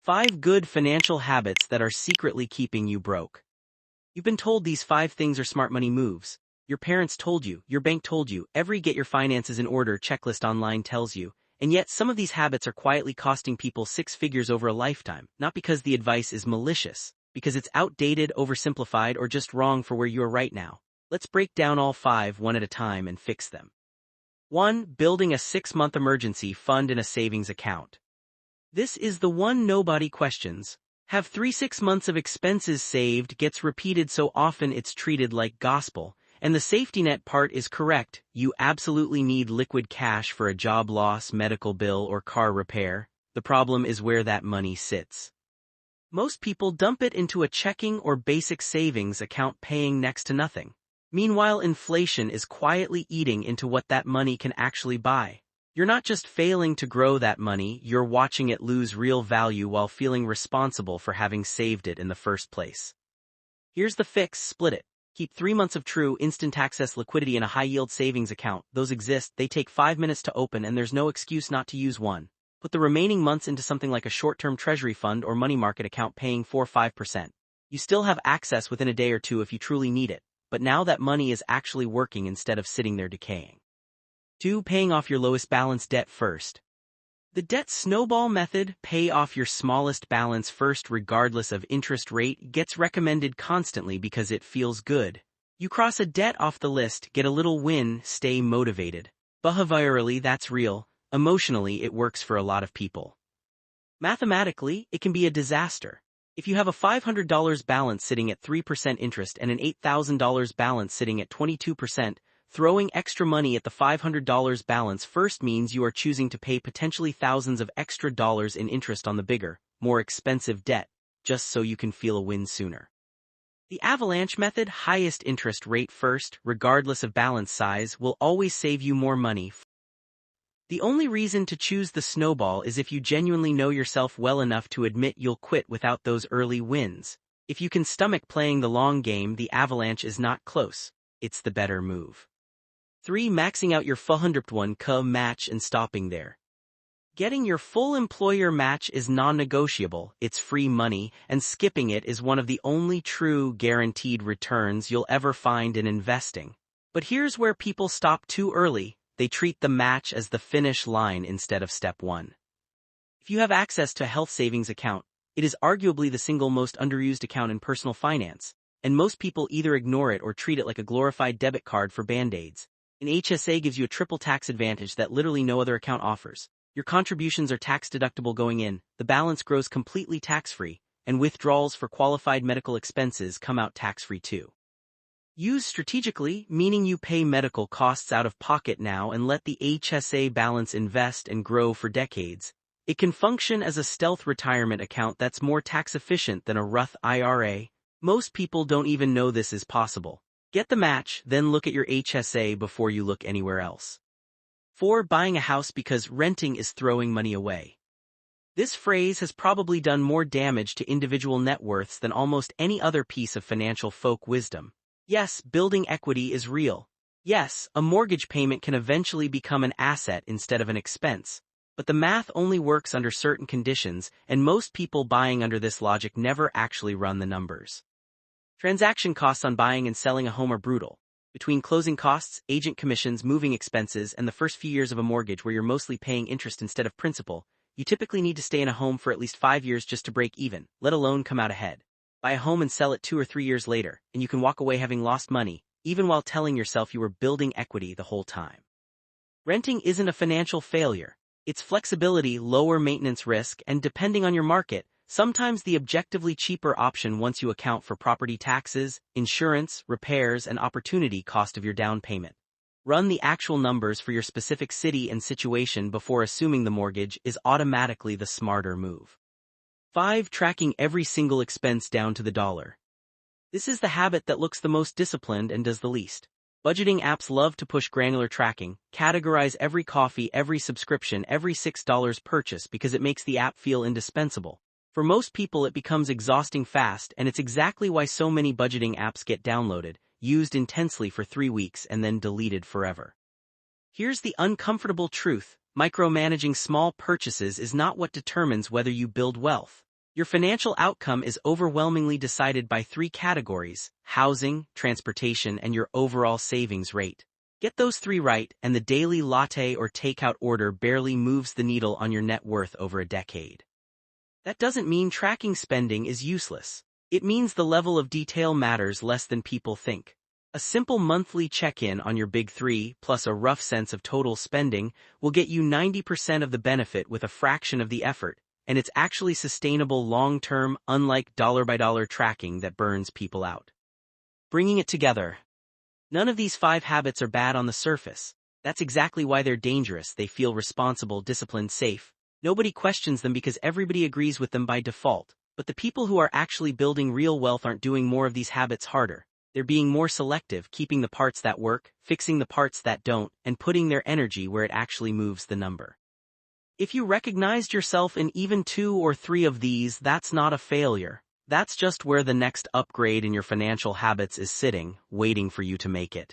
5 good financial habits that are secretly keeping you broke. You've been told these 5 things are smart money moves. Your parents told you, your bank told you, every get your finances in order checklist online tells you, and yet some of these habits are quietly costing people 6 figures over a lifetime, not because the advice is malicious, because it's outdated, oversimplified, or just wrong for where you are right now. Let's break down all 5 one at a time and fix them. 1. Building a 6-month emergency fund in a savings account. This is the one nobody questions. Have 6 months of expenses saved gets repeated so often it's treated like gospel, and the safety net part is correct. You absolutely need liquid cash for a job loss, medical bill, or car repair. The problem is where that money sits. Most people dump it into a checking or basic savings account paying next to nothing. Meanwhile, inflation is quietly eating into what that money can actually buy. You're not just failing to grow that money, you're watching it lose real value while feeling responsible for having saved it in the first place. Here's the fix: split it. Keep 3 months of true, instant access liquidity in a high-yield savings account. Those exist, they take 5 minutes to open, and there's no excuse not to use one. Put the remaining months into something like a short-term treasury fund or money market account paying 4 or 5%. You still have access within a day or two if you truly need it, but now that money is actually working instead of sitting there decaying. 2. Paying off your lowest balance debt first. The debt snowball method, pay off your smallest balance first regardless of interest rate, gets recommended constantly because it feels good. You cross a debt off the list, get a little win, stay motivated. Behaviorally, that's real. Emotionally, it works for a lot of people. Mathematically, it can be a disaster. If you have a $500 balance sitting at 3% interest and an $8,000 balance sitting at 22%, throwing extra money at the $500 balance first means you are choosing to pay potentially thousands of extra dollars in interest on the bigger, more expensive debt, just so you can feel a win sooner. The avalanche method, highest interest rate first, regardless of balance size, will always save you more money. The only reason to choose the snowball is if you genuinely know yourself well enough to admit you'll quit without those early wins. If you can stomach playing the long game, the avalanche is not close. It's the better move. 3. Maxing out your 401k match and stopping there. Getting your full employer match is non-negotiable, it's free money, and skipping it is one of the only true guaranteed returns you'll ever find in investing. But here's where people stop too early: they treat the match as the finish line instead of step 1. If you have access to a health savings account, it is arguably the single most underused account in personal finance, and most people either ignore it or treat it like a glorified debit card for band-aids. An HSA gives you a triple tax advantage that literally no other account offers. Your contributions are tax-deductible going in, the balance grows completely tax-free, and withdrawals for qualified medical expenses come out tax-free too. Use strategically, meaning you pay medical costs out of pocket now and let the HSA balance invest and grow for decades. It can function as a stealth retirement account that's more tax-efficient than a Roth IRA. Most people don't even know this is possible. Get the match, then look at your HSA before you look anywhere else. 4. Buying a house because renting is throwing money away. This phrase has probably done more damage to individual net worths than almost any other piece of financial folk wisdom. Yes, building equity is real. Yes, a mortgage payment can eventually become an asset instead of an expense. But the math only works under certain conditions, and most people buying under this logic never actually run the numbers. Transaction costs on buying and selling a home are brutal. Between closing costs, agent commissions, moving expenses, and the first few years of a mortgage where you're mostly paying interest instead of principal, you typically need to stay in a home for at least 5 years just to break even, let alone come out ahead. Buy a home and sell it 2 or 3 years later, and you can walk away having lost money, even while telling yourself you were building equity the whole time. Renting isn't a financial failure. It's flexibility, lower maintenance risk, and depending on your market, sometimes the objectively cheaper option once you account for property taxes, insurance, repairs, and opportunity cost of your down payment. Run the actual numbers for your specific city and situation before assuming the mortgage is automatically the smarter move. 5. Tracking every single expense down to the dollar. This is the habit that looks the most disciplined and does the least. Budgeting apps love to push granular tracking, categorize every coffee, every subscription, every $6 purchase because it makes the app feel indispensable. For most people it becomes exhausting fast, and it's exactly why so many budgeting apps get downloaded, used intensely for 3 weeks and then deleted forever. Here's the uncomfortable truth: micromanaging small purchases is not what determines whether you build wealth. Your financial outcome is overwhelmingly decided by three categories: housing, transportation, and your overall savings rate. Get those three right, and the daily latte or takeout order barely moves the needle on your net worth over a decade. That doesn't mean tracking spending is useless. It means the level of detail matters less than people think. A simple monthly check-in on your big three, plus a rough sense of total spending, will get you 90% of the benefit with a fraction of the effort, and it's actually sustainable long-term, unlike dollar-by-dollar tracking that burns people out. Bringing it together. None of these 5 habits are bad on the surface. That's exactly why they're dangerous. They feel responsible, disciplined, safe. Nobody questions them because everybody agrees with them by default. But the people who are actually building real wealth aren't doing more of these habits harder. They're being more selective, keeping the parts that work, fixing the parts that don't, and putting their energy where it actually moves the number. If you recognized yourself in even 2 or 3 of these, that's not a failure. That's just where the next upgrade in your financial habits is sitting, waiting for you to make it.